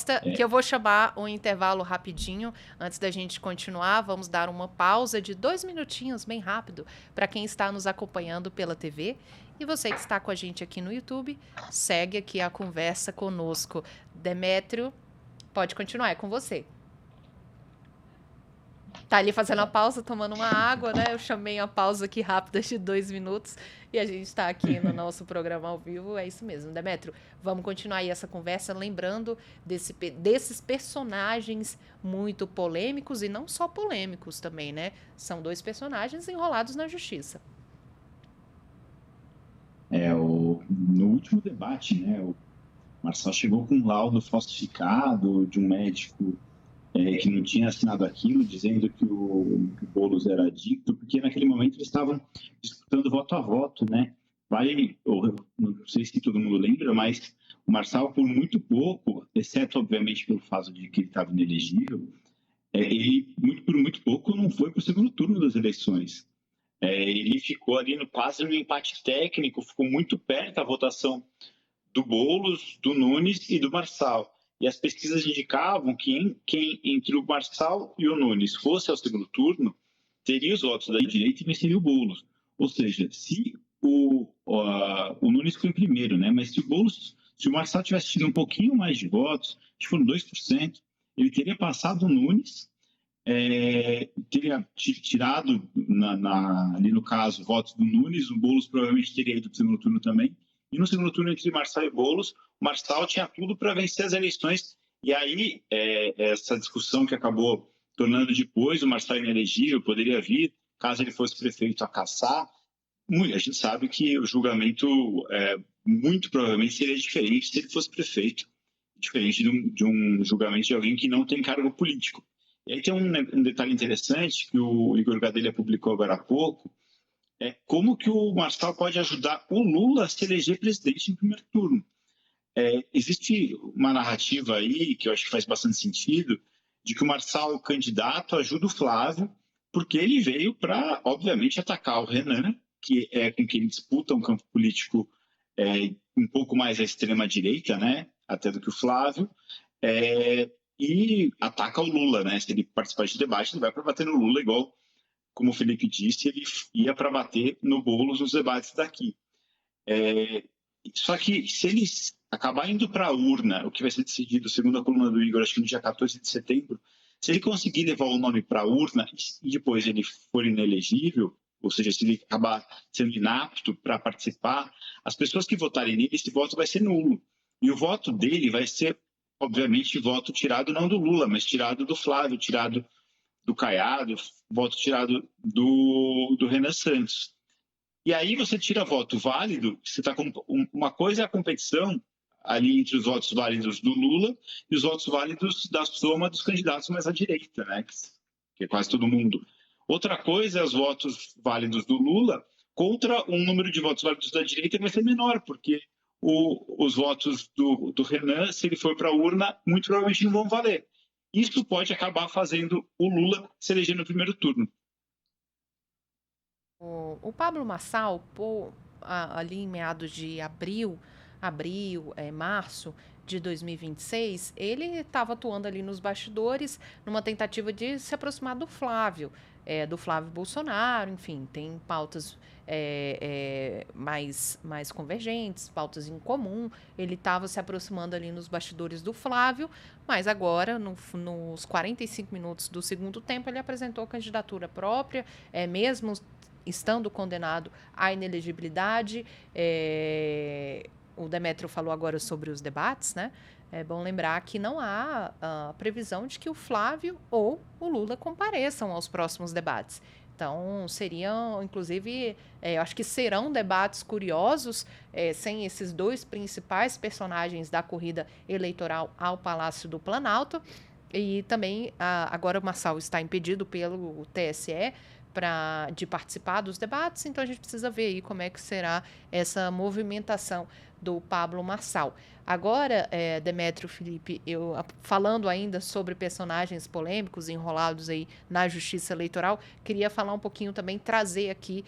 proposta que eu vou chamar um intervalo rapidinho antes da gente continuar. Vamos dar uma pausa de 2 minutinhos, bem rápido, para quem está nos acompanhando pela TV. E você que está com a gente aqui no YouTube, segue aqui a conversa conosco. Demétrio, pode continuar, é com você. Tá ali fazendo a pausa, tomando uma água, né? Eu chamei a pausa aqui rápida de 2 minutos e a gente está aqui no nosso programa ao vivo. É isso mesmo, Demétrio. Vamos continuar aí essa conversa, lembrando desses personagens muito polêmicos e não só polêmicos também, né? São 2 personagens enrolados na justiça. No último debate, né, o Marçal chegou com um laudo falsificado de um médico que não tinha assinado aquilo, dizendo que o Boulos era adicto, porque naquele momento eles estavam disputando voto a voto, né? Não sei se todo mundo lembra, mas o Marçal, por muito pouco, exceto, obviamente, pelo fato de que ele estava inelegível, ele, por muito pouco, não foi para o segundo turno das eleições. Ele ficou ali quase no empate técnico, ficou muito perto da votação do Boulos, do Nunes e do Marçal. E as pesquisas indicavam que quem entre o Marçal e o Nunes fosse ao segundo turno, teria os votos da direita e venceria o Boulos. Ou seja, se o Nunes foi em primeiro, né? Mas se o Marçal tivesse tido um pouquinho mais de votos, acho que foram 2%, ele teria passado o Nunes, teria tirado, ali no caso, votos do Nunes, o Boulos provavelmente teria ido para o segundo turno também. E no segundo turno, entre Marçal e Boulos, o Marçal tinha tudo para vencer as eleições. E aí, essa discussão que acabou tornando depois o Marçal inelegível, poderia vir, caso ele fosse prefeito, a caçar. A gente sabe que o julgamento muito provavelmente seria diferente se ele fosse prefeito, diferente de um julgamento de alguém que não tem cargo político. E aí tem um detalhe interessante que o Igor Gadelha publicou agora há pouco, como que o Marçal pode ajudar o Lula a se eleger presidente no primeiro turno. Existe uma narrativa aí, que eu acho que faz bastante sentido, de que o Marçal, o candidato, ajuda o Flávio, porque ele veio para, obviamente, atacar o Renan, que é com quem ele disputa um campo político um pouco mais à extrema-direita, né, até do que o Flávio, e ataca o Lula, né? Se ele participar de debate, ele vai para bater no Lula, igual, como o Felipe disse, ele ia para bater no Boulos nos debates daqui. Só que se ele acabar indo para a urna, o que vai ser decidido, segundo a coluna do Igor, acho que no dia 14 de setembro, se ele conseguir levar o nome para a urna e depois ele for inelegível, ou seja, se ele acabar sendo inapto para participar, as pessoas que votarem nele, esse voto vai ser nulo. E o voto dele vai ser, obviamente, voto tirado não do Lula, mas tirado do Flávio, tirado do Caiado, voto tirado do Renan Santos. E aí você tira voto válido, você está com uma coisa é a competição ali entre os votos válidos do Lula e os votos válidos da soma dos candidatos mais à direita, né? Que é quase todo mundo. Outra coisa é os votos válidos do Lula contra um número de votos válidos da direita que vai ser menor, porque os votos do Renan, se ele for para a urna, muito provavelmente não vão valer. Isso pode acabar fazendo o Lula se eleger no primeiro turno. O Pablo Marçal, ali em meados de março de 2026, ele estava atuando ali nos bastidores numa tentativa de se aproximar do Flávio Bolsonaro, enfim, tem pautas mais convergentes, pautas em comum. Ele estava se aproximando ali nos bastidores do Flávio, mas agora, nos 45 minutos do segundo tempo, ele apresentou candidatura própria, mesmo estando condenado à inelegibilidade. O Demétrio falou agora sobre os debates, né? É bom lembrar que não há previsão de que o Flávio ou o Lula compareçam aos próximos debates. Então, seriam, inclusive, eu acho que serão debates curiosos, sem esses 2 principais personagens da corrida eleitoral ao Palácio do Planalto. E também, agora o Marçal está impedido pelo TSE de participar dos debates, então a gente precisa ver aí como é que será essa movimentação do Pablo Marçal. Agora, Demétrio, Felipe, eu falando ainda sobre personagens polêmicos enrolados aí na justiça eleitoral, queria falar um pouquinho também, trazer aqui